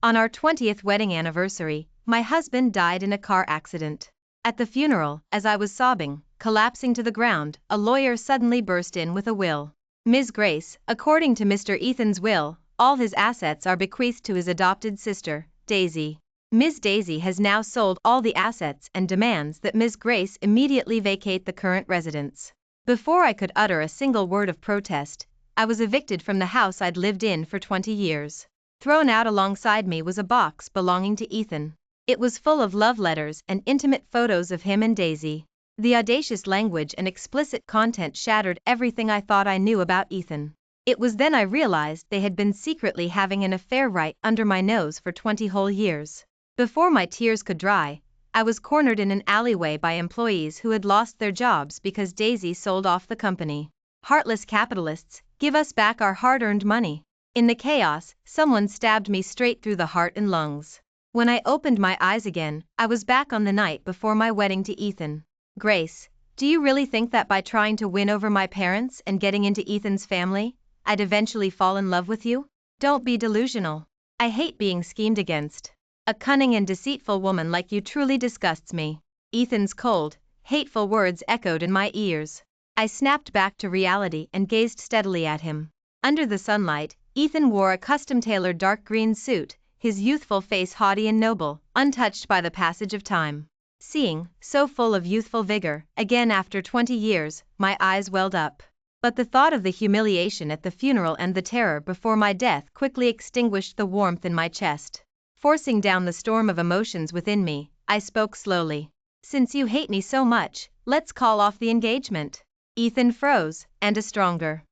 On our 20th wedding anniversary, my husband died in a car accident. At the funeral, as I was sobbing, collapsing to the ground, a lawyer suddenly burst in with a will. Ms. Grace, according to Mr. Ethan's will, all his assets are bequeathed to his adopted sister, Daisy. Ms. Daisy has now sold all the assets and demands that Ms. Grace immediately vacate the current residence. Before I could utter a single word of protest, I was evicted from the house I'd lived in for 20 years. Thrown out alongside me was a box belonging to Ethan. It was full of love letters and intimate photos of him and Daisy. The audacious language and explicit content shattered everything I thought I knew about Ethan. It was then I realized they had been secretly having an affair right under my nose for 20 whole years. Before my tears could dry, I was cornered in an alleyway by employees who had lost their jobs because Daisy sold off the company. Heartless capitalists, give us back our hard-earned money. In the chaos, someone stabbed me straight through the heart and lungs. When I opened my eyes again, I was back on the night before my wedding to Ethan. Grace, do you really think that by trying to win over my parents and getting into Ethan's family, I'd eventually fall in love with you? Don't be delusional. I hate being schemed against. A cunning and deceitful woman like you truly disgusts me. Ethan's cold, hateful words echoed in my ears. I snapped back to reality and gazed steadily at him. Under the sunlight, Ethan wore a custom-tailored dark green suit, his youthful face haughty and noble, untouched by the passage of time. Seeing, so full of youthful vigor, again after 20 years, my eyes welled up. But the thought of the humiliation at the funeral and the terror before my death quickly extinguished the warmth in my chest. Forcing down the storm of emotions within me, I spoke slowly. Since you hate me so much, let's call off the engagement. Ethan froze, and a stronger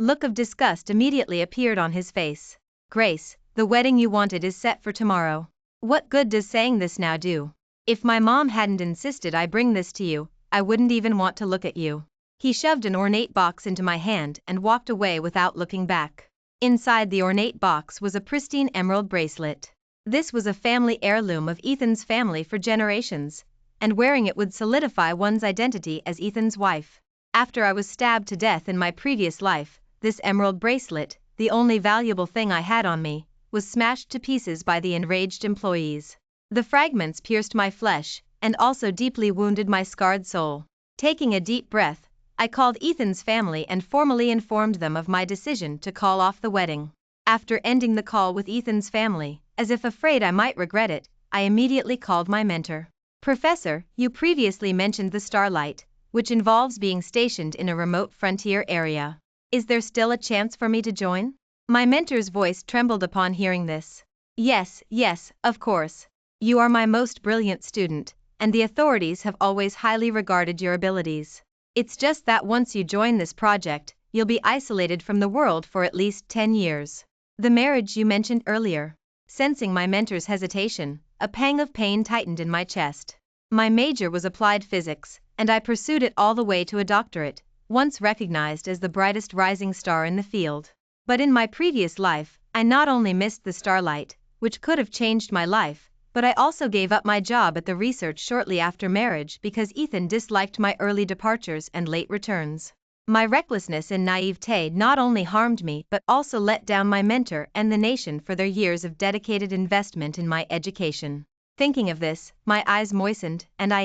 look of disgust immediately appeared on his face. Grace, the wedding you wanted is set for tomorrow. What good does saying this now do? If my mom hadn't insisted I bring this to you, I wouldn't even want to look at you. He shoved an ornate box into my hand and walked away without looking back. Inside the ornate box was a pristine emerald bracelet. This was a family heirloom of Ethan's family for generations, and wearing it would solidify one's identity as Ethan's wife. After I was stabbed to death in my previous life, this emerald bracelet, the only valuable thing I had on me, was smashed to pieces by the enraged employees. The fragments pierced my flesh, and also deeply wounded my scarred soul. Taking a deep breath, I called Ethan's family and formally informed them of my decision to call off the wedding. After ending the call with Ethan's family, as if afraid I might regret it, I immediately called my mentor. Professor, you previously mentioned the Starlight, which involves being stationed in a remote frontier area. Is there still a chance for me to join? My mentor's voice trembled upon hearing this. Yes, of course. You are my most brilliant student, and the authorities have always highly regarded your abilities. It's just that once you join this project, you'll be isolated from the world for at least 10 years. The marriage you mentioned earlier. Sensing my mentor's hesitation, a pang of pain tightened in my chest. My major was applied physics, and I pursued it all the way to a doctorate, once recognized as the brightest rising star in the field. But in my previous life, I not only missed the Starlight, which could have changed my life, but I also gave up my job at the research shortly after marriage because Ethan disliked my early departures and late returns. My recklessness and naivete not only harmed me but also let down my mentor and the nation for their years of dedicated investment in my education. Thinking of this, my eyes moistened, and I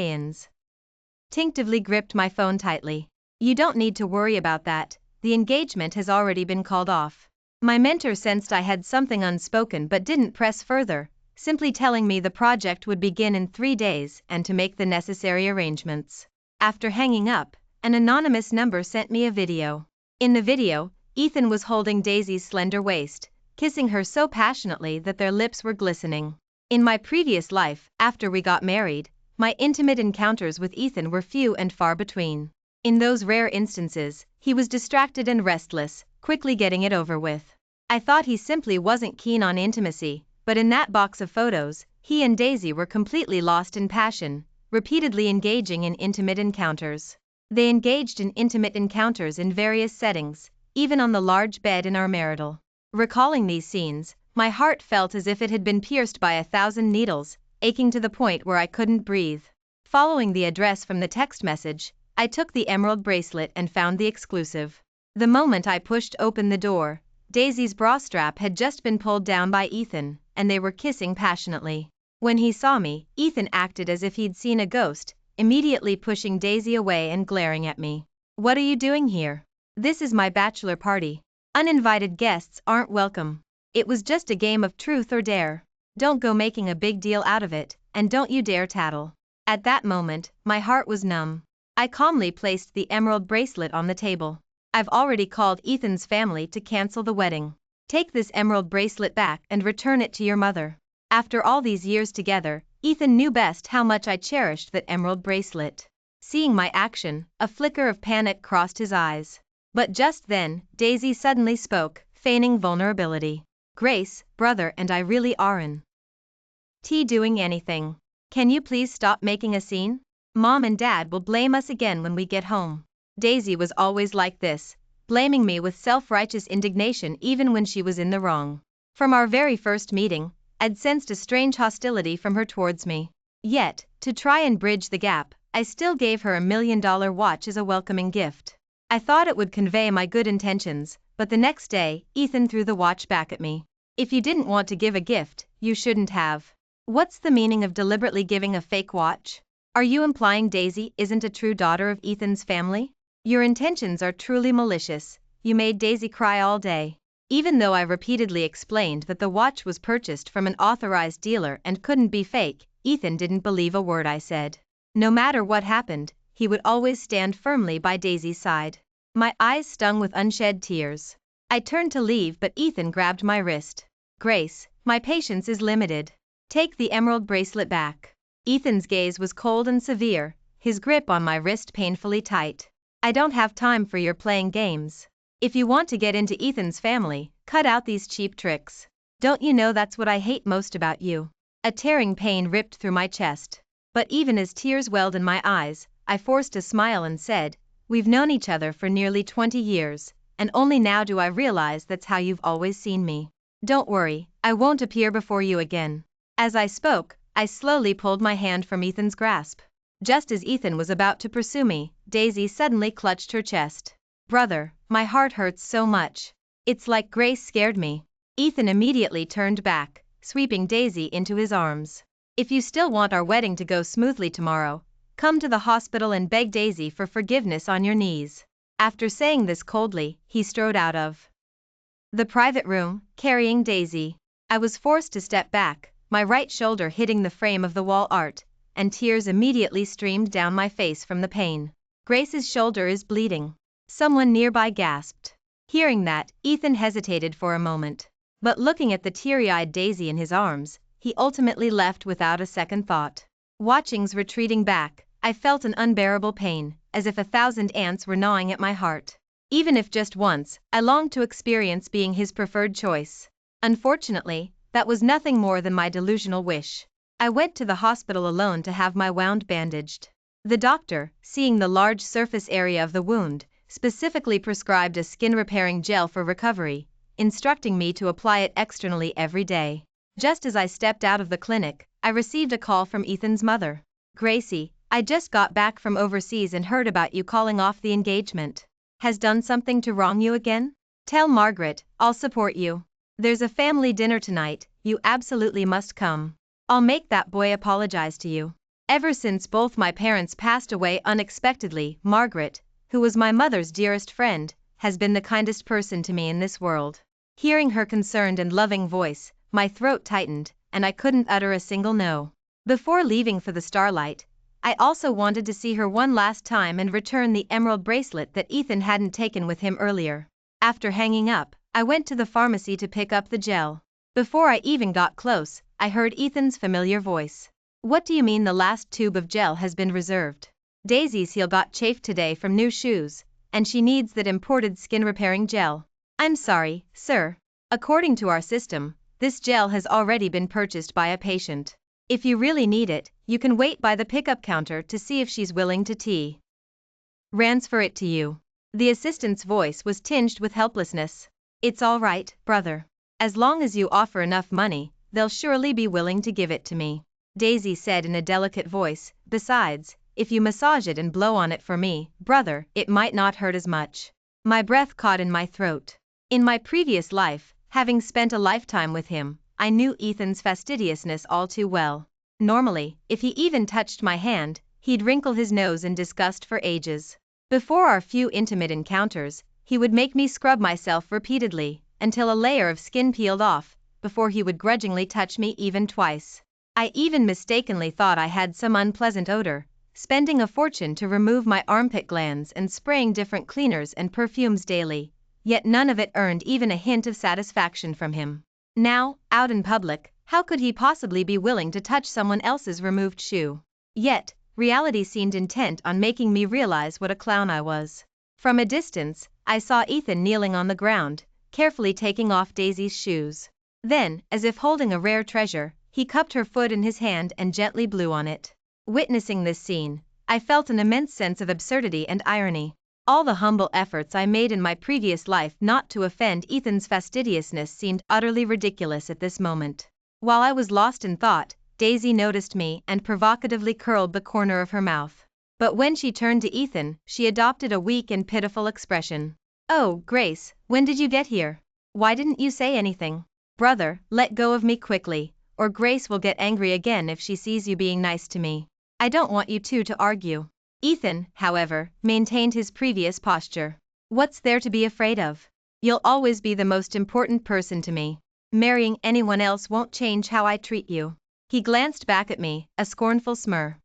instinctively gripped my phone tightly. You don't need to worry about that, the engagement has already been called off. My mentor sensed I had something unspoken but didn't press further, simply telling me the project would begin in 3 days and to make the necessary arrangements. After hanging up, an anonymous number sent me a video. In the video, Ethan was holding Daisy's slender waist, kissing her so passionately that their lips were glistening. In my previous life, after we got married, my intimate encounters with Ethan were few and far between. In those rare instances, he was distracted and restless, quickly getting it over with. I thought he simply wasn't keen on intimacy, but in that box of photos, he and Daisy were completely lost in passion, repeatedly engaging in intimate encounters. They engaged in intimate encounters in various settings, even on the large bed in our marital. Recalling these scenes, my heart felt as if it had been pierced by 1,000 needles, aching to the point where I couldn't breathe. Following the address from the text message, I took the emerald bracelet and found the exclusive. The moment I pushed open the door, Daisy's bra strap had just been pulled down by Ethan, and they were kissing passionately. When he saw me, Ethan acted as if he'd seen a ghost, immediately pushing Daisy away and glaring at me. "What are you doing here? This is my bachelor party. Uninvited guests aren't welcome. It was just a game of truth or dare. Don't go making a big deal out of it, and don't you dare tattle." At that moment, my heart was numb. I calmly placed the emerald bracelet on the table. "I've already called Ethan's family to cancel the wedding. Take this emerald bracelet back and return it to your mother." After all these years together, Ethan knew best how much I cherished that emerald bracelet. Seeing my action, a flicker of panic crossed his eyes. But just then, Daisy suddenly spoke, feigning vulnerability. "Grace, brother and I really aren't doing anything. Can you please stop making a scene? Mom and Dad will blame us again when we get home." Daisy was always like this, blaming me with self-righteous indignation even when she was in the wrong. From our very first meeting, I'd sensed a strange hostility from her towards me. Yet, to try and bridge the gap, I still gave her $1 million watch as a welcoming gift. I thought it would convey my good intentions, but the next day, Ethan threw the watch back at me. "If you didn't want to give a gift, you shouldn't have. What's the meaning of deliberately giving a fake watch? Are you implying Daisy isn't a true daughter of Ethan's family? Your intentions are truly malicious." You made Daisy cry all day. Even though I repeatedly explained that the watch was purchased from an authorized dealer and couldn't be fake, Ethan didn't believe a word I said. No matter what happened, he would always stand firmly by Daisy's side. My eyes stung with unshed tears. I turned to leave but Ethan grabbed my wrist. "Grace, my patience is limited. Take the emerald bracelet back." Ethan's gaze was cold and severe, his grip on my wrist painfully tight. "I don't have time for your playing games. If you want to get into Ethan's family, cut out these cheap tricks. Don't you know that's what I hate most about you?" A tearing pain ripped through my chest. But even as tears welled in my eyes, I forced a smile and said, "We've known each other for nearly 20 years, and only now do I realize that's how you've always seen me. Don't worry, I won't appear before you again." As I spoke, I slowly pulled my hand from Ethan's grasp. Just as Ethan was about to pursue me, Daisy suddenly clutched her chest. "Brother, my heart hurts so much. It's like Grace scared me." Ethan immediately turned back, sweeping Daisy into his arms. "If you still want our wedding to go smoothly tomorrow, come to the hospital and beg Daisy for forgiveness on your knees." After saying this coldly, he strode out of the private room, carrying Daisy. I was forced to step back, my right shoulder hitting the frame of the wall art, and tears immediately streamed down my face from the pain. "Grace's shoulder is bleeding." Someone nearby gasped. Hearing that, Ethan hesitated for a moment. But looking at the teary-eyed Daisy in his arms, he ultimately left without a second thought. Watching's retreating back, I felt an unbearable pain, as if 1,000 ants were gnawing at my heart. Even if just once, I longed to experience being his preferred choice. Unfortunately, that was nothing more than my delusional wish. I went to the hospital alone to have my wound bandaged. The doctor, seeing the large surface area of the wound, specifically prescribed a skin-repairing gel for recovery, instructing me to apply it externally every day. Just as I stepped out of the clinic, I received a call from Ethan's mother. "Gracie, I just got back from overseas and heard about you calling off the engagement. Has done something to wrong you again? Tell Margaret, I'll support you. There's a family dinner tonight, you absolutely must come. I'll make that boy apologize to you." Ever since both my parents passed away unexpectedly, Margaret, who was my mother's dearest friend, has been the kindest person to me in this world. Hearing her concerned and loving voice, my throat tightened, and I couldn't utter a single no. Before leaving for the Starlight, I also wanted to see her one last time and return the emerald bracelet that Ethan hadn't taken with him earlier. After hanging up, I went to the pharmacy to pick up the gel. Before I even got close, I heard Ethan's familiar voice. "What do you mean the last tube of gel has been reserved? Daisy's heel got chafed today from new shoes, and she needs that imported skin-repairing gel." "I'm sorry, sir. According to our system, this gel has already been purchased by a patient. If you really need it, you can wait by the pickup counter to see if she's willing to transfer it to you." The assistant's voice was tinged with helplessness. "It's all right, brother. As long as you offer enough money, they'll surely be willing to give it to me," Daisy said in a delicate voice. "Besides, if you massage it and blow on it for me, brother, it might not hurt as much." My breath caught in my throat. In my previous life, having spent a lifetime with him, I knew Ethan's fastidiousness all too well. Normally, if he even touched my hand, he'd wrinkle his nose in disgust for ages. Before our few intimate encounters, he would make me scrub myself repeatedly, until a layer of skin peeled off, before he would grudgingly touch me even twice. I even mistakenly thought I had some unpleasant odor, spending a fortune to remove my armpit glands and spraying different cleaners and perfumes daily, yet none of it earned even a hint of satisfaction from him. Now, out in public, how could he possibly be willing to touch someone else's removed shoe? Yet, reality seemed intent on making me realize what a clown I was. From a distance, I saw Ethan kneeling on the ground, carefully taking off Daisy's shoes. Then, as if holding a rare treasure, he cupped her foot in his hand and gently blew on it. Witnessing this scene, I felt an immense sense of absurdity and irony. All the humble efforts I made in my previous life not to offend Ethan's fastidiousness seemed utterly ridiculous at this moment. While I was lost in thought, Daisy noticed me and provocatively curled the corner of her mouth. But when she turned to Ethan, she adopted a weak and pitiful expression. "Oh, Grace, when did you get here? Why didn't you say anything? Brother, let go of me quickly, or Grace will get angry again if she sees you being nice to me. I don't want you two to argue." Ethan, however, maintained his previous posture. "What's there to be afraid of? You'll always be the most important person to me. Marrying anyone else won't change how I treat you." He glanced back at me, a scornful smirk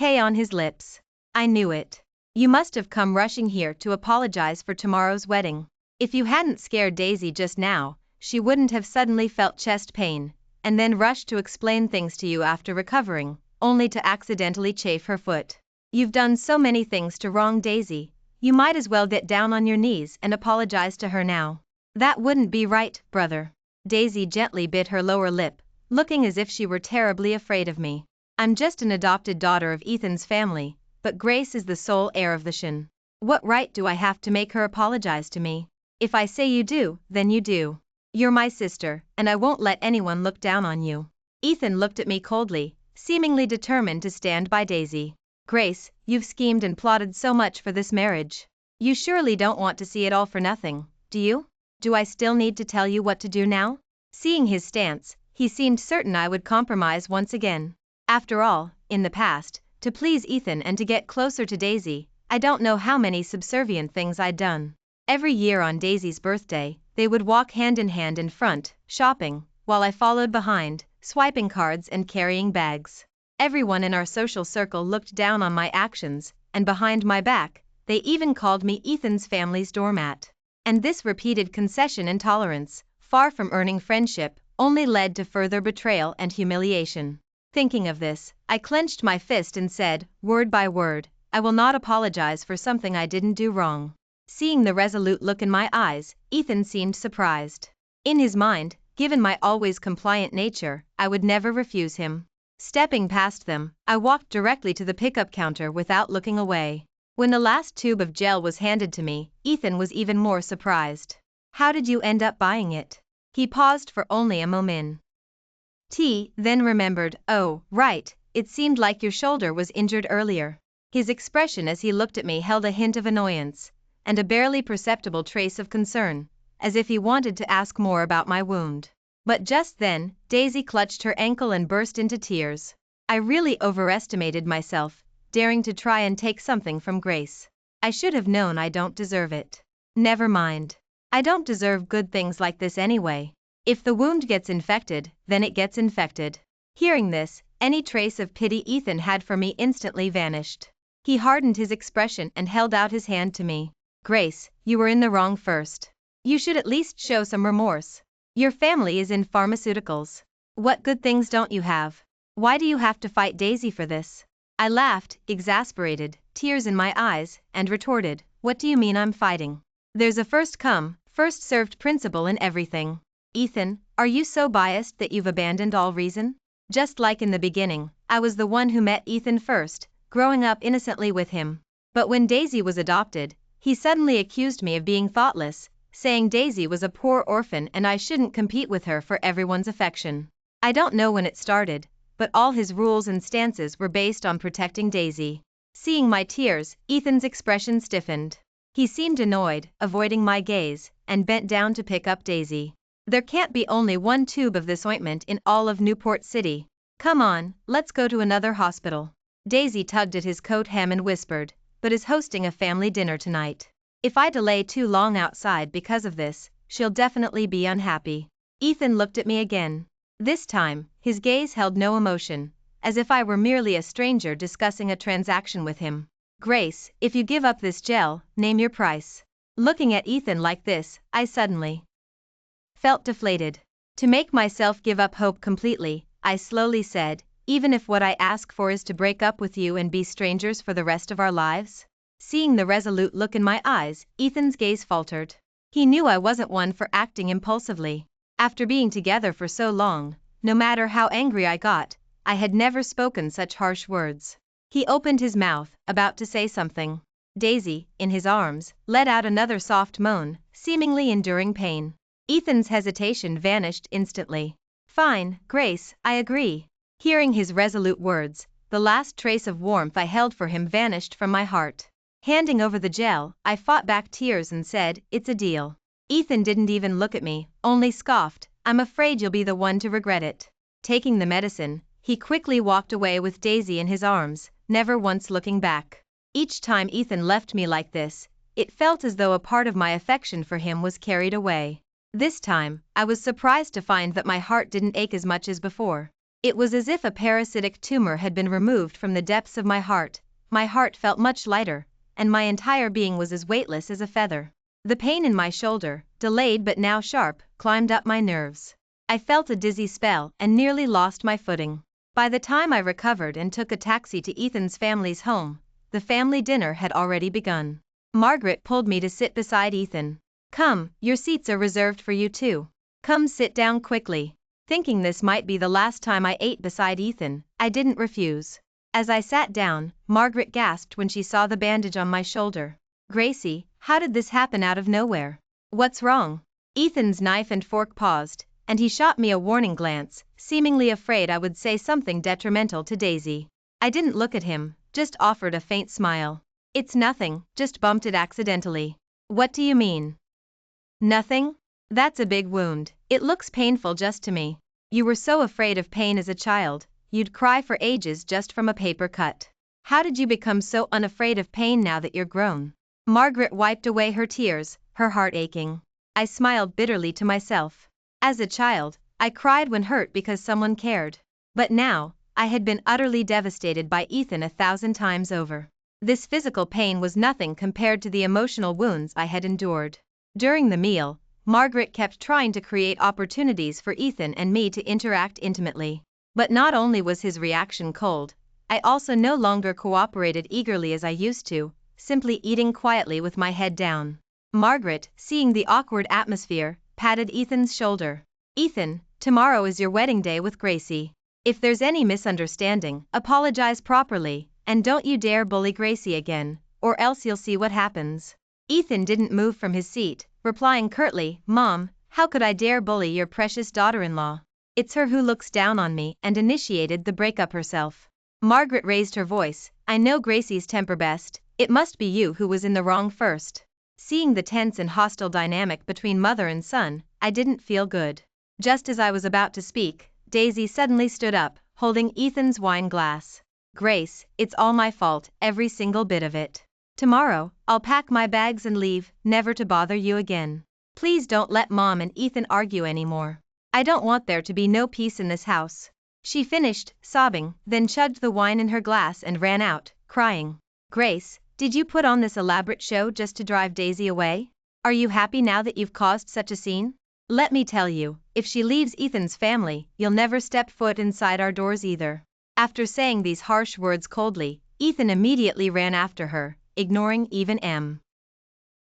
on his lips. "I knew it. You must have come rushing here to apologize for tomorrow's wedding. If you hadn't scared Daisy just now, she wouldn't have suddenly felt chest pain, and then rushed to explain things to you after recovering, only to accidentally chafe her foot. You've done so many things to wrong Daisy, you might as well get down on your knees and apologize to her now." "That wouldn't be right, brother." Daisy gently bit her lower lip, looking as if she were terribly afraid of me. "I'm just an adopted daughter of Ethan's family, but Grace is the sole heir of the shin. What right do I have to make her apologize to me? If I say you do, then you do. You're my sister, and I won't let anyone look down on you." Ethan looked at me coldly, seemingly determined to stand by Daisy. "Grace, you've schemed and plotted so much for this marriage. You surely don't want to see it all for nothing, do you? Do I still need to tell you what to do now?" Seeing his stance, he seemed certain I would compromise once again. After all, in the past, to please Ethan and to get closer to Daisy, I don't know how many subservient things I'd done. Every year on Daisy's birthday, they would walk hand in front, shopping, while I followed behind, swiping cards and carrying bags. Everyone in our social circle looked down on my actions, and behind my back, they even called me Ethan's family's doormat. And this repeated concession and tolerance, far from earning friendship, only led to further betrayal and humiliation. Thinking of this, I clenched my fist and said, word by word, "I will not apologize for something I didn't do wrong." Seeing the resolute look in my eyes, Ethan seemed surprised. In his mind, given my always compliant nature, I would never refuse him. Stepping past them, I walked directly to the pickup counter without looking away. When the last tube of gel was handed to me, Ethan was even more surprised. "How did you end up buying it?" He paused for only a moment. Then remembered, "Oh, right, it seemed like your shoulder was injured earlier." His expression as he looked at me held a hint of annoyance, and a barely perceptible trace of concern, as if he wanted to ask more about my wound. But just then, Daisy clutched her ankle and burst into tears. I really overestimated myself, daring to try and take something from Grace. I should have known I don't deserve it. Never mind. I don't deserve good things like this anyway. If the wound gets infected, then it gets infected. Hearing this, any trace of pity Ethan had for me instantly vanished. He hardened his expression and held out his hand to me. "Grace, you were in the wrong first. You should at least show some remorse. Your family is in pharmaceuticals. What good things don't you have? Why do you have to fight Daisy for this?" I laughed, exasperated, tears in my eyes, and retorted, "What do you mean I'm fighting? There's a first come, first served principle in everything. Ethan, are you so biased that you've abandoned all reason? Just like in the beginning, I was the one who met Ethan first, growing up innocently with him. But when Daisy was adopted, he suddenly accused me of being thoughtless, saying Daisy was a poor orphan and I shouldn't compete with her for everyone's affection. I don't know when it started, but all his rules and stances were based on protecting Daisy." Seeing my tears, Ethan's expression stiffened. He seemed annoyed, avoiding my gaze, and bent down to pick up Daisy. There can't be only one tube of this ointment in all of Newport City. Come on, let's go to another hospital. Daisy tugged at his coat hem and whispered, but is hosting a family dinner tonight. If I delay too long outside because of this, she'll definitely be unhappy. Ethan looked at me again. This time, his gaze held no emotion, as if I were merely a stranger discussing a transaction with him. Grace, if you give up this gel, name your price. Looking at Ethan like this, I suddenly felt deflated. To make myself give up hope completely, I slowly said, even if what I ask for is to break up with you and be strangers for the rest of our lives? Seeing the resolute look in my eyes, Ethan's gaze faltered. He knew I wasn't one for acting impulsively. After being together for so long, no matter how angry I got, I had never spoken such harsh words. He opened his mouth, about to say something. Daisy, in his arms, let out another soft moan, seemingly enduring pain. Ethan's hesitation vanished instantly. Fine, Grace, I agree. Hearing his resolute words, the last trace of warmth I held for him vanished from my heart. Handing over the gel, I fought back tears and said, it's a deal. Ethan didn't even look at me, only scoffed, I'm afraid you'll be the one to regret it. Taking the medicine, he quickly walked away with Daisy in his arms, never once looking back. Each time Ethan left me like this, it felt as though a part of my affection for him was carried away. This time, I was surprised to find that my heart didn't ache as much as before. It was as if a parasitic tumor had been removed from the depths of my heart. My heart felt much lighter, and my entire being was as weightless as a feather. The pain in my shoulder, delayed but now sharp, climbed up my nerves. I felt a dizzy spell and nearly lost my footing. By the time I recovered and took a taxi to Ethan's family's home, the family dinner had already begun. Margaret pulled me to sit beside Ethan. Come, your seats are reserved for you too. Come sit down quickly. Thinking this might be the last time I ate beside Ethan, I didn't refuse. As I sat down, Margaret gasped when she saw the bandage on my shoulder. Gracie, how did this happen out of nowhere? What's wrong? Ethan's knife and fork paused, and he shot me a warning glance, seemingly afraid I would say something detrimental to Daisy. I didn't look at him, just offered a faint smile. It's nothing, just bumped it accidentally. What do you mean? Nothing? That's a big wound. It looks painful just to me. You were so afraid of pain as a child, you'd cry for ages just from a paper cut. How did you become so unafraid of pain now that you're grown? Margaret wiped away her tears, her heart aching. I smiled bitterly to myself. As a child, I cried when hurt because someone cared. But now, I had been utterly devastated by Ethan 1,000 times over. This physical pain was nothing compared to the emotional wounds I had endured. During the meal, Margaret kept trying to create opportunities for Ethan and me to interact intimately. But not only was his reaction cold, I also no longer cooperated eagerly as I used to, simply eating quietly with my head down. Margaret, seeing the awkward atmosphere, patted Ethan's shoulder. Ethan, tomorrow is your wedding day with Gracie. If there's any misunderstanding, apologize properly, and don't you dare bully Gracie again, or else you'll see what happens. Ethan didn't move from his seat, replying curtly, Mom, how could I dare bully your precious daughter-in-law? It's her who looks down on me and initiated the breakup herself. Margaret raised her voice, I know Gracie's temper best, it must be you who was in the wrong first. Seeing the tense and hostile dynamic between mother and son, I didn't feel good. Just as I was about to speak, Daisy suddenly stood up, holding Ethan's wine glass. Grace, it's all my fault, every single bit of it. Tomorrow, I'll pack my bags and leave, never to bother you again. Please don't let Mom and Ethan argue anymore. I don't want there to be no peace in this house. She finished, sobbing, then chugged the wine in her glass and ran out, crying. Grace, did you put on this elaborate show just to drive Daisy away? Are you happy now that you've caused such a scene? Let me tell you, if she leaves Ethan's family, you'll never step foot inside our doors either. After saying these harsh words coldly, Ethan immediately ran after her, ignoring even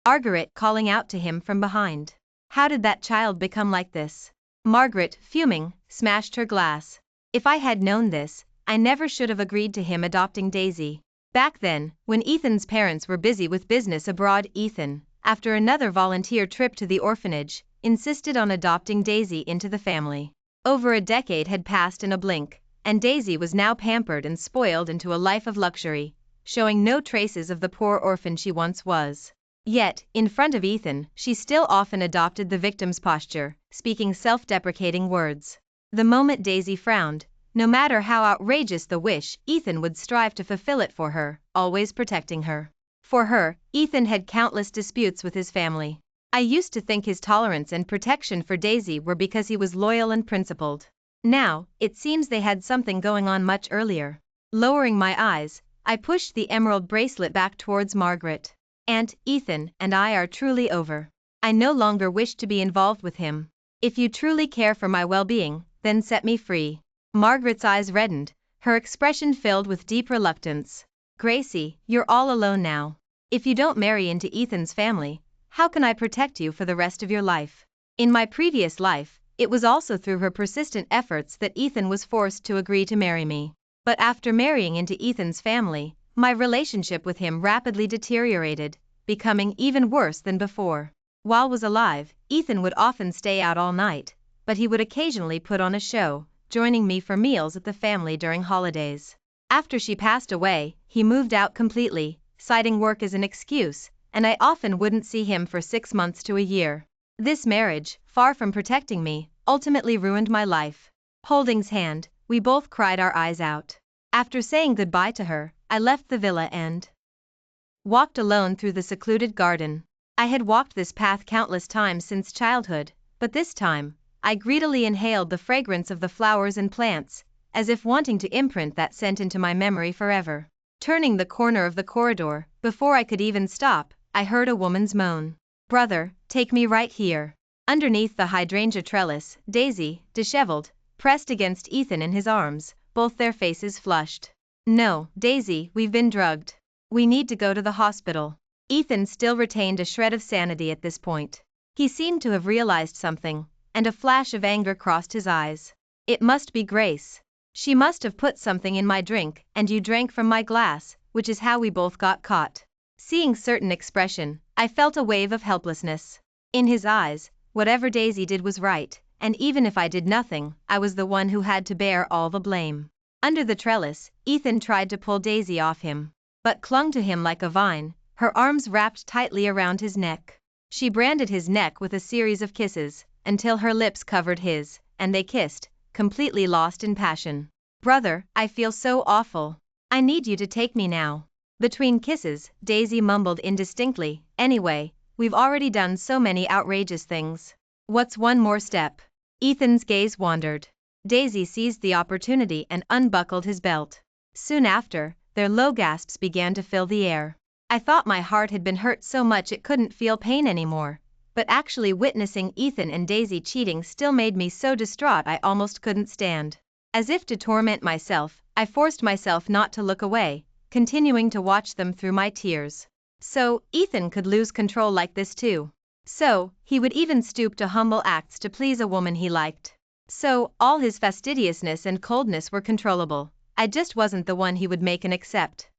Margaret calling out to him from behind. How did that child become like this? Margaret, fuming, smashed her glass. If I had known this, I never should have agreed to him adopting Daisy. Back then, when Ethan's parents were busy with business abroad, Ethan, after another volunteer trip to the orphanage, insisted on adopting Daisy into the family. Over a decade had passed in a blink, and Daisy was now pampered and spoiled into a life of luxury, showing no traces of the poor orphan she once was. Yet, in front of Ethan, she still often adopted the victim's posture, speaking self-deprecating words. The moment Daisy frowned, no matter how outrageous the wish, Ethan would strive to fulfill it for her, always protecting her. For her, Ethan had countless disputes with his family. I used to think his tolerance and protection for Daisy were because he was loyal and principled. Now, it seems they had something going on much earlier. Lowering my eyes, I pushed the emerald bracelet back towards Margaret. "Aunt, Ethan and I are truly over. I no longer wish to be involved with him. If you truly care for my well-being, then set me free." Margaret's eyes reddened, her expression filled with deep reluctance. "Gracie, you're all alone now. If you don't marry into Ethan's family, how can I protect you for the rest of your life?" In my previous life, it was also through her persistent efforts that Ethan was forced to agree to marry me. But after marrying into Ethan's family, my relationship with him rapidly deteriorated, becoming even worse than before. While was alive, Ethan would often stay out all night, but he would occasionally put on a show, joining me for meals at the family during holidays. After she passed away, he moved out completely, citing work as an excuse, and I often wouldn't see him for 6 months to a year. This marriage, far from protecting me, ultimately ruined my life. Holding his hand, we both cried our eyes out. After saying goodbye to her, I left the villa and walked alone through the secluded garden. I had walked this path countless times since childhood, but this time, I greedily inhaled the fragrance of the flowers and plants, as if wanting to imprint that scent into my memory forever. Turning the corner of the corridor, before I could even stop, I heard a woman's moan. "Brother, take me right here." Underneath the hydrangea trellis, Daisy, disheveled, pressed against Ethan in his arms, both their faces flushed. "No, Daisy, we've been drugged. We need to go to the hospital." Ethan still retained a shred of sanity at this point. He seemed to have realized something, and a flash of anger crossed his eyes. "It must be Grace. She must have put something in my drink, and you drank from my glass, which is how we both got caught." Seeing certain expression, I felt a wave of helplessness. In his eyes, whatever Daisy did was right, and even if I did nothing, I was the one who had to bear all the blame. Under the trellis, Ethan tried to pull Daisy off him, but clung to him like a vine, her arms wrapped tightly around his neck. She branded his neck with a series of kisses, until her lips covered his, and they kissed, completely lost in passion. "Brother, I feel so awful. I need you to take me now." Between kisses, Daisy mumbled indistinctly, "Anyway, we've already done so many outrageous things. What's one more step?" Ethan's gaze wandered. Daisy seized the opportunity and unbuckled his belt. Soon after, their low gasps began to fill the air. I thought my heart had been hurt so much it couldn't feel pain anymore, but actually witnessing Ethan and Daisy cheating still made me so distraught I almost couldn't stand. As if to torment myself, I forced myself not to look away, continuing to watch them through my tears. So, Ethan could lose control like this too. So, he would even stoop to humble acts to please a woman he liked. So, all his fastidiousness and coldness were controllable. I just wasn't the one he would make an accept.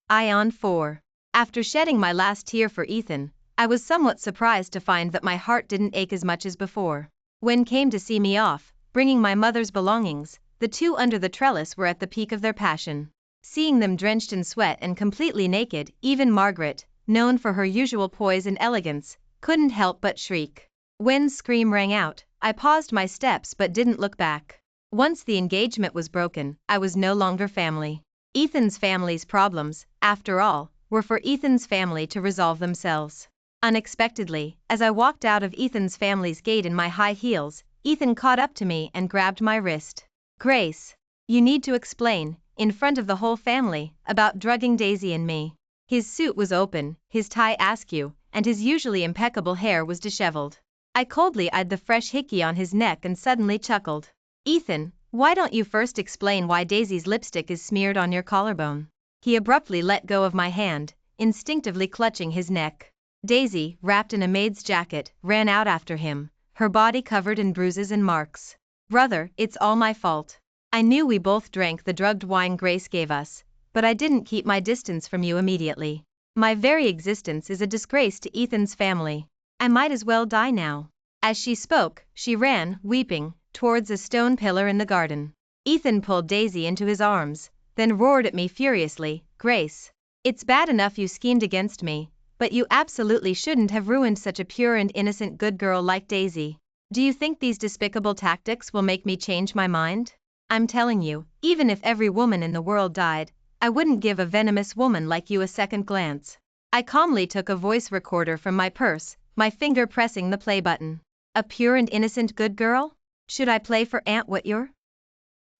Ion 4. After shedding my last tear for Ethan, I was somewhat surprised to find that my heart didn't ache as much as before. When came to see me off, bringing my mother's belongings, the two under the trellis were at the peak of their passion. Seeing them drenched in sweat and completely naked, even Margaret, known for her usual poise and elegance, couldn't help but shriek. Wen's scream rang out. I paused my steps but didn't look back. Once the engagement was broken, I was no longer family. Ethan's family's problems, after all, were for Ethan's family to resolve themselves. Unexpectedly, as I walked out of Ethan's family's gate in my high heels, Ethan caught up to me and grabbed my wrist. "Grace, you need to explain, in front of the whole family, about drugging Daisy and me." His suit was open, his tie askew, and his usually impeccable hair was disheveled. I coldly eyed the fresh hickey on his neck and suddenly chuckled. "Ethan, why don't you first explain why Daisy's lipstick is smeared on your collarbone?" He abruptly let go of my hand, instinctively clutching his neck. Daisy, wrapped in a maid's jacket, ran out after him, her body covered in bruises and marks. "Brother, it's all my fault. I knew we both drank the drugged wine Grace gave us, but I didn't keep my distance from you immediately. My very existence is a disgrace to Ethan's family. I might as well die now." As she spoke, she ran, weeping, towards a stone pillar in the garden. Ethan pulled Daisy into his arms, then roared at me furiously, "Grace, it's bad enough you schemed against me, But you absolutely shouldn't have ruined such a pure and innocent good girl like Daisy. Do you think these despicable tactics will make me change my mind? I'm telling you, even if every woman in the world died, I wouldn't give a venomous woman like you a second glance. I calmly took a voice recorder from my purse, my finger pressing the play button. A pure and innocent good girl? Should I play for Aunt what your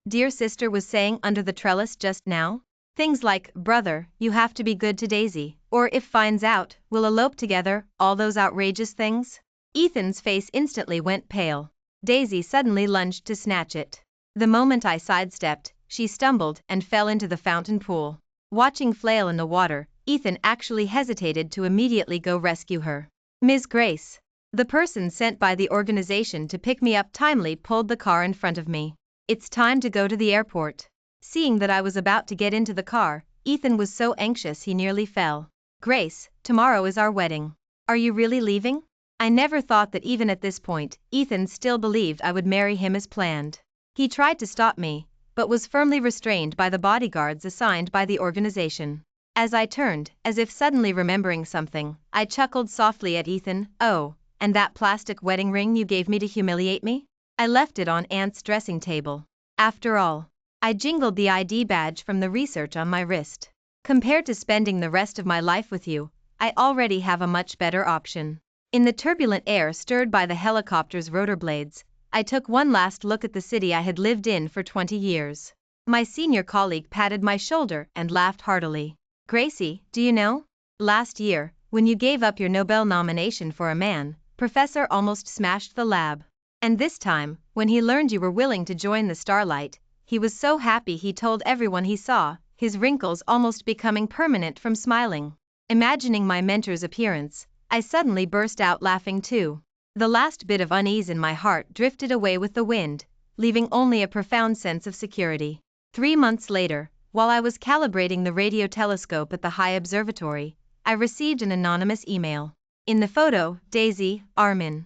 dear sister was saying under the trellis just now? Things like, brother, you have to be good to Daisy, or if finds out, we'll elope together, all those outrageous things? Ethan's face instantly went pale. Daisy suddenly lunged to snatch it. The moment I sidestepped, she stumbled and fell into the fountain pool. Watching flail in the water, Ethan actually hesitated to immediately go rescue her. Ms. Grace, the person sent by the organization to pick me up, timely pulled the car in front of me. It's time to go to the airport. Seeing that I was about to get into the car, Ethan was so anxious he nearly fell. Grace, tomorrow is our wedding. Are you really leaving? I never thought that even at this point, Ethan still believed I would marry him as planned. He tried to stop me, but was firmly restrained by the bodyguards assigned by the organization. As I turned, as if suddenly remembering something, I chuckled softly at Ethan. Oh, and that plastic wedding ring you gave me to humiliate me? I left it on Aunt's dressing table. After all, I jingled the ID badge from the research on my wrist. Compared to spending the rest of my life with you, I already have a much better option. In the turbulent air stirred by the helicopter's rotor blades, I took one last look at the city I had lived in for 20 years. My senior colleague patted my shoulder and laughed heartily. Gracie, do you know? Last year, when you gave up your Nobel nomination for a man, Professor almost smashed the lab. And this time, when he learned you were willing to join the Starlight, he was so happy he told everyone he saw, his wrinkles almost becoming permanent from smiling. Imagining my mentor's appearance, I suddenly burst out laughing too. The last bit of unease in my heart drifted away with the wind, leaving only a profound sense of security. 3 months later, while I was calibrating the radio telescope at the High Observatory, I received an anonymous email. In the photo, Daisy, arm in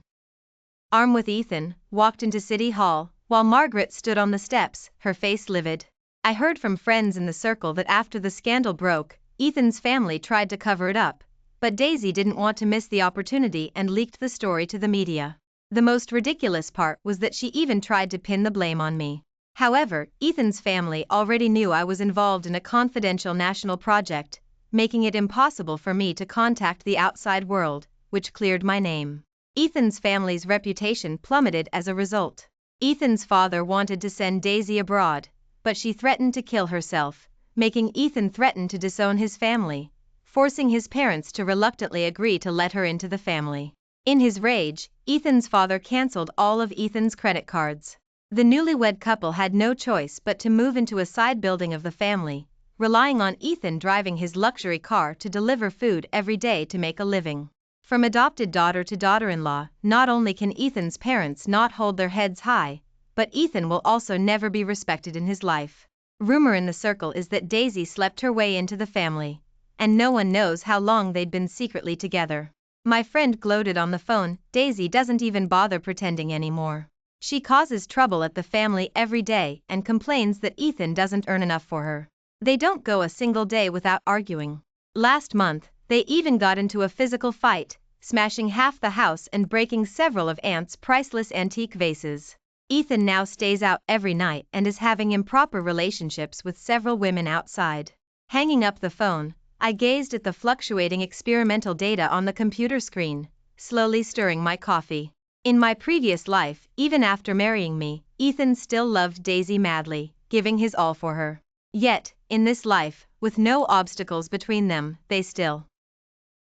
arm with Ethan, walked into City Hall, while Margaret stood on the steps, her face livid. I heard from friends in the circle that after the scandal broke, Ethan's family tried to cover it up, but Daisy didn't want to miss the opportunity and leaked the story to the media. The most ridiculous part was that she even tried to pin the blame on me. However, Ethan's family already knew I was involved in a confidential national project, making it impossible for me to contact the outside world, which cleared my name. Ethan's family's reputation plummeted as a result. Ethan's father wanted to send Daisy abroad, but she threatened to kill herself, making Ethan threaten to disown his family, forcing his parents to reluctantly agree to let her into the family. In his rage, Ethan's father canceled all of Ethan's credit cards. The newlywed couple had no choice but to move into a side building of the family, relying on Ethan driving his luxury car to deliver food every day to make a living. From adopted daughter to daughter-in-law, not only can Ethan's parents not hold their heads high, but Ethan will also never be respected in his life. Rumor in the circle is that Daisy slept her way into the family, and no one knows how long they'd been secretly together. My friend gloated on the phone. Daisy doesn't even bother pretending anymore. She causes trouble at the family every day and complains that Ethan doesn't earn enough for her. They don't go a single day without arguing. Last month, they even got into a physical fight, smashing half the house and breaking several of Aunt's priceless antique vases. Ethan now stays out every night and is having improper relationships with several women outside. Hanging up the phone, I gazed at the fluctuating experimental data on the computer screen, slowly stirring my coffee. In my previous life, even after marrying me, Ethan still loved Daisy madly, giving his all for her. Yet, in this life, with no obstacles between them, they still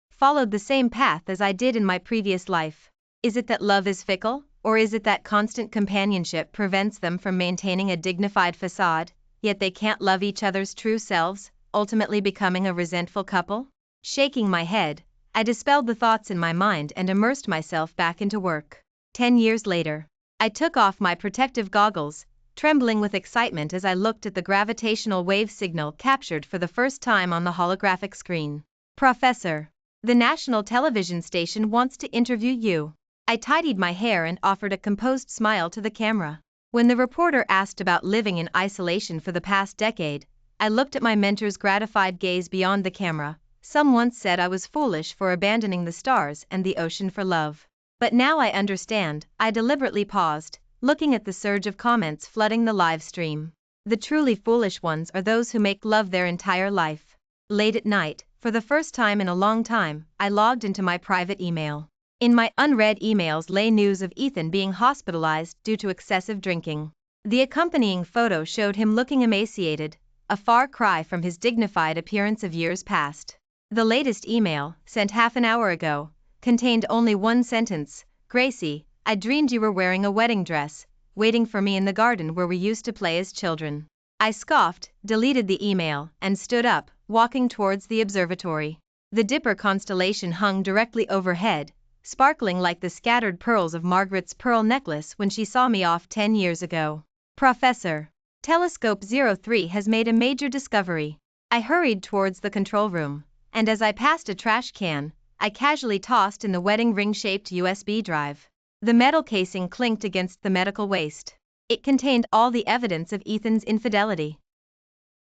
followed the same path as I did in my previous life. Is it that love is fickle, or is it that constant companionship prevents them from maintaining a dignified facade, yet they can't love each other's true selves, ultimately becoming a resentful couple? Shaking my head, I dispelled the thoughts in my mind and immersed myself back into work. 10 years later, I took off my protective goggles, trembling with excitement as I looked at the gravitational wave signal captured for the first time on the holographic screen. Professor, the national television station wants to interview you. I tidied my hair and offered a composed smile to the camera. When the reporter asked about living in isolation for the past decade, I looked at my mentor's gratified gaze beyond the camera, Some once said I was foolish for abandoning the stars and the ocean for love. But now I understand. I deliberately paused, looking at the surge of comments flooding the live stream. The truly foolish ones are those who make love their entire life. Late at night, for the first time in a long time, I logged into my private email. In my unread emails lay news of Ethan being hospitalized due to excessive drinking. The accompanying photo showed him looking emaciated, a far cry from his dignified appearance of years past. The latest email, sent half an hour ago, contained only one sentence: "Gracie, I dreamed you were wearing a wedding dress, waiting for me in the garden where we used to play as children." I scoffed, deleted the email, and stood up, walking towards the observatory. The Dipper constellation hung directly overhead, sparkling like the scattered pearls of Margaret's pearl necklace when she saw me off 10 years ago. "Professor, Telescope 03 has made a major discovery." I hurried towards the control room, and as I passed a trash can, I casually tossed in the wedding ring-shaped USB drive. The metal casing clinked against the medical waste. It contained all the evidence of Ethan's infidelity.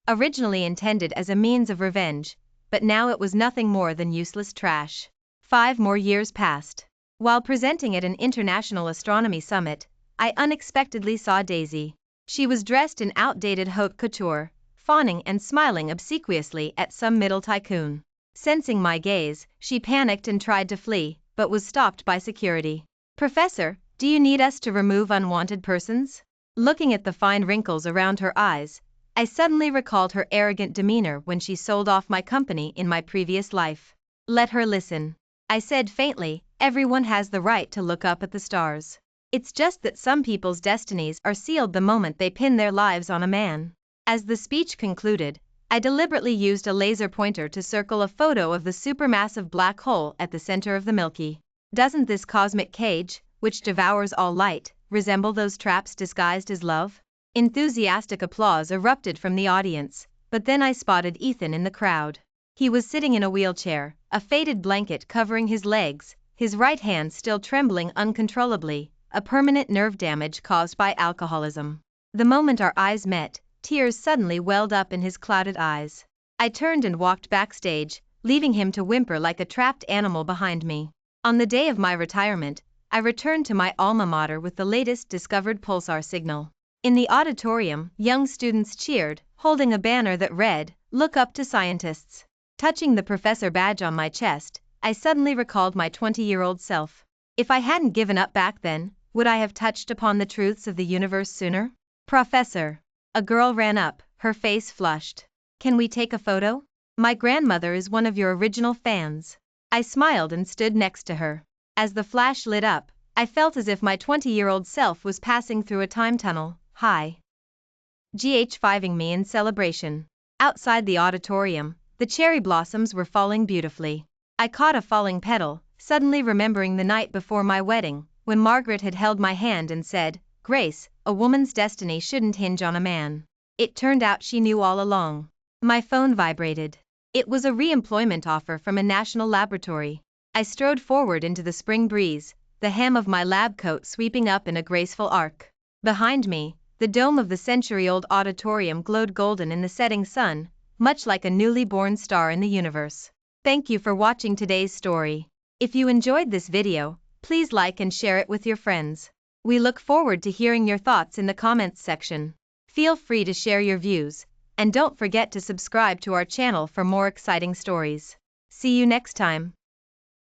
Originally intended as a means of revenge, but now it was nothing more than useless trash. 5 more years passed. While presenting at an international astronomy summit, I unexpectedly saw Daisy. She was dressed in outdated haute couture, fawning and smiling obsequiously at some middle tycoon. Sensing my gaze, she panicked and tried to flee, but was stopped by security. "Professor, do you need us to remove unwanted persons?" Looking at the fine wrinkles around her eyes, I suddenly recalled her arrogant demeanor when she sold off my company in my previous life. "Let her listen," I said faintly. "Everyone has the right to look up at the stars. It's just that some people's destinies are sealed the moment they pin their lives on a man." As the speech concluded, I deliberately used a laser pointer to circle a photo of the supermassive black hole at the center of the Milky. Doesn't this cosmic cage, which devours all light, resemble those traps disguised as love? Enthusiastic applause erupted from the audience, but then I spotted Ethan in the crowd. He was sitting in a wheelchair, a faded blanket covering his legs, his right hand still trembling uncontrollably, a permanent nerve damage caused by alcoholism. The moment our eyes met, tears suddenly welled up in his clouded eyes. I turned and walked backstage, leaving him to whimper like a trapped animal behind me. On the day of my retirement, I returned to my alma mater with the latest discovered pulsar signal. In the auditorium, young students cheered, holding a banner that read, "Look up to scientists." Touching the professor badge on my chest, I suddenly recalled my 20-year-old self. If I hadn't given up back then, would I have touched upon the truths of the universe sooner? "Professor." A girl ran up, her face flushed. "Can we take a photo? My grandmother is one of your original fans." I smiled and stood next to her. As the flash lit up, I felt as if my 20-year-old self was passing through a time tunnel, high-fiving me in celebration. Outside the auditorium, the cherry blossoms were falling beautifully. I caught a falling petal, suddenly remembering the night before my wedding, when Margaret had held my hand and said, "Grace, a woman's destiny shouldn't hinge on a man." It turned out she knew all along. My phone vibrated. It was a re-employment offer from a national laboratory. I strode forward into the spring breeze, the hem of my lab coat sweeping up in a graceful arc. Behind me, the dome of the century-old auditorium glowed golden in the setting sun, much like a newly born star in the universe. Thank you for watching today's story. If you enjoyed this video, please like and share it with your friends. We look forward to hearing your thoughts in the comments section. Feel free to share your views, and don't forget to subscribe to our channel for more exciting stories. See you next time.